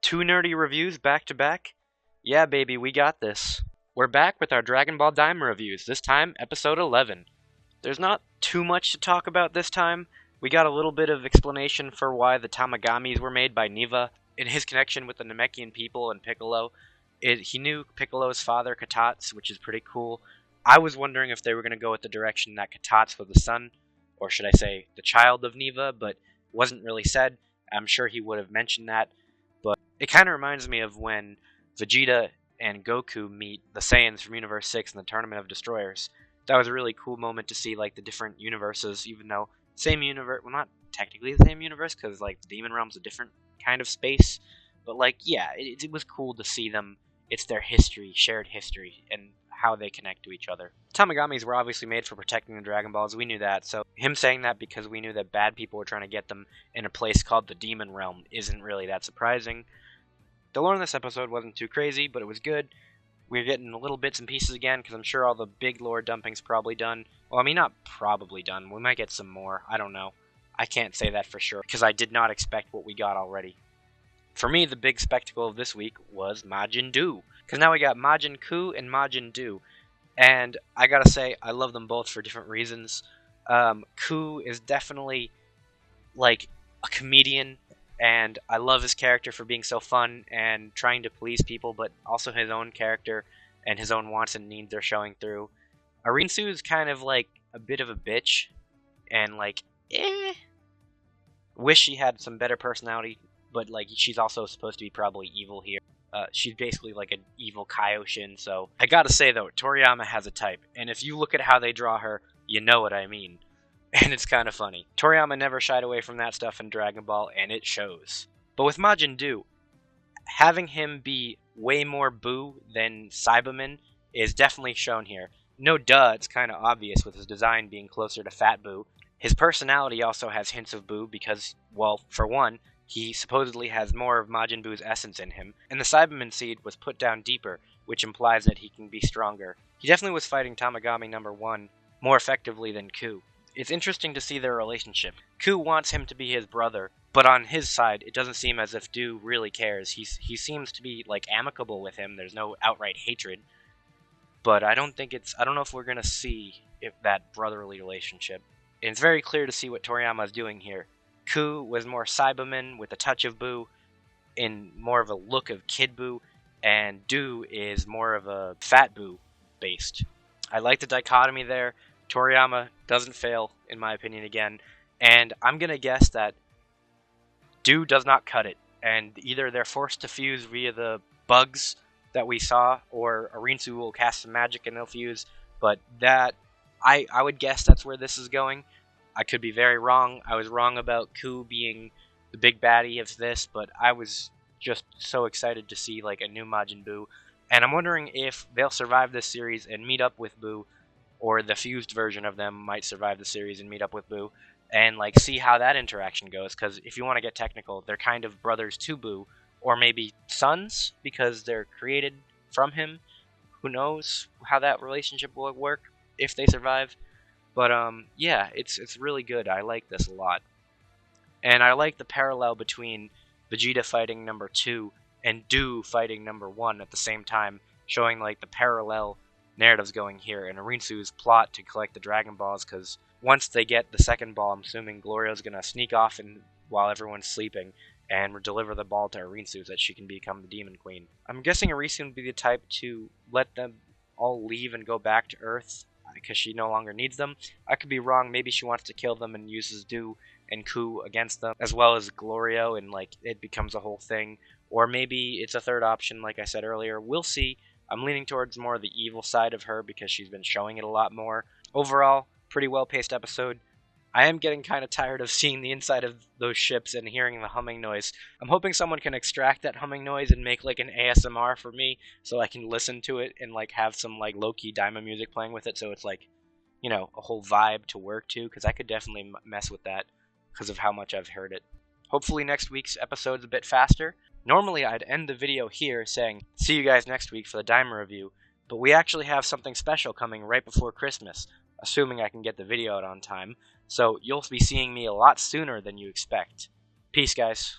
Two nerdy reviews back to back? Yeah, baby, we got this. We're back with our Dragon Ball Daima reviews, this time episode 11. There's not too much to talk about this time. We got a little bit of explanation for why the Tamagamis were made by Neva, in his connection with the Namekian people and Piccolo. He knew Piccolo's father, Katats, which is pretty cool. I was wondering if they were going to go with the direction that Katats was the son, or should I say, the child of Neva, but wasn't really said. I'm sure he would have mentioned that. But it kind of reminds me of when Vegeta and Goku meet the Saiyans from Universe 6 in the Tournament of Destroyers. That was a really cool moment to see, like, the different universes, even though same universe, well, not technically the same universe, because, like, the Demon Realm's a different kind of space, but, like, yeah, it was cool to see them. It's their history, shared history, and how they connect to each other. Tamagamis were obviously made for protecting the Dragon Balls, we knew that, so him saying that because we knew that bad people were trying to get them in a place called the Demon Realm isn't really that surprising. The lore in this episode wasn't too crazy, but it was good. We're getting little bits and pieces again, because I'm sure all the big lore dumping's probably done. Well, I mean, not probably done. We might get some more. I don't know. I can't say that for sure, because I did not expect what we got already. For me, the big spectacle of this week was Majin Do, because now we got Majin Ku and Majin Do. And I gotta say, I love them both for different reasons. Ku is definitely, like, a comedian, and I love his character for being so fun and trying to please people, but also his own character and his own wants and needs are showing through. Arinsu is kind of like a bit of a bitch, and like, wish she had some better personality, but like she's also supposed to be probably evil here. She's basically like an evil Kaioshin, so I gotta say though, Toriyama has a type, and if you look at how they draw her, you know what I mean. And it's kind of funny. Toriyama never shied away from that stuff in Dragon Ball, and it shows. But with Majin Do, having him be way more Buu than Cyberman is definitely shown here. No duh, it's kind of obvious with his design being closer to Fat Buu. His personality also has hints of Buu because, well, for one, he supposedly has more of Majin Buu's essence in him, and the Cyberman seed was put down deeper, which implies that he can be stronger. He definitely was fighting Tamagami number 1 more effectively than Ku. It's interesting to see their relationship. Ku wants him to be his brother, but on his side, it doesn't seem as if Do really cares. He seems to be, like, amicable with him. There's no outright hatred. But I don't know if we're going to see that brotherly relationship. And it's very clear to see what Toriyama is doing here. Ku was more Cyberman with a touch of Buu, in more of a look of Kid Buu, and Do is more of a Fat Buu based. I like the dichotomy there. Toriyama doesn't fail, in my opinion, again, and I'm going to guess that Do does not cut it, and either they're forced to fuse via the bugs that we saw, or Arinsu will cast some magic and they'll fuse, but that, I would guess that's where this is going. I could be very wrong. I was wrong about Ku being the big baddie of this, but I was just so excited to see, like, a new Majin Buu, and I'm wondering if they'll survive this series and meet up with Buu, or the fused version of them might survive the series and meet up with Buu, and like see how that interaction goes, because if you want to get technical, they're kind of brothers to Buu, or maybe sons, because they're created from him. Who knows how that relationship will work, if they survive. But yeah, it's really good. I like this a lot. And I like the parallel between Vegeta fighting number 2 and Do fighting number 1 at the same time, showing like the parallel narratives going here, and Arinsu's plot to collect the Dragon Balls, because once they get the second ball, I'm assuming Glorio's going to sneak off while everyone's sleeping and deliver the ball to Arinsu so that she can become the Demon Queen. I'm guessing Arinsu would be the type to let them all leave and go back to Earth, because she no longer needs them. I could be wrong. Maybe she wants to kill them and uses Do and Ku against them, as well as Glorio, and like it becomes a whole thing. Or maybe it's a third option, like I said earlier. We'll see. I'm leaning towards more of the evil side of her because she's been showing it a lot more. Overall, pretty well-paced episode. I am getting kind of tired of seeing the inside of those ships and hearing the humming noise. I'm hoping someone can extract that humming noise and make like an ASMR for me so I can listen to it and like have some like low-key Daima music playing with it, so it's like, you know, a whole vibe to work to, because I could definitely mess with that because of how much I've heard it. Hopefully next week's episode's a bit faster. Normally I'd end the video here saying, see you guys next week for the Daima review, but we actually have something special coming right before Christmas, assuming I can get the video out on time, so you'll be seeing me a lot sooner than you expect. Peace, guys.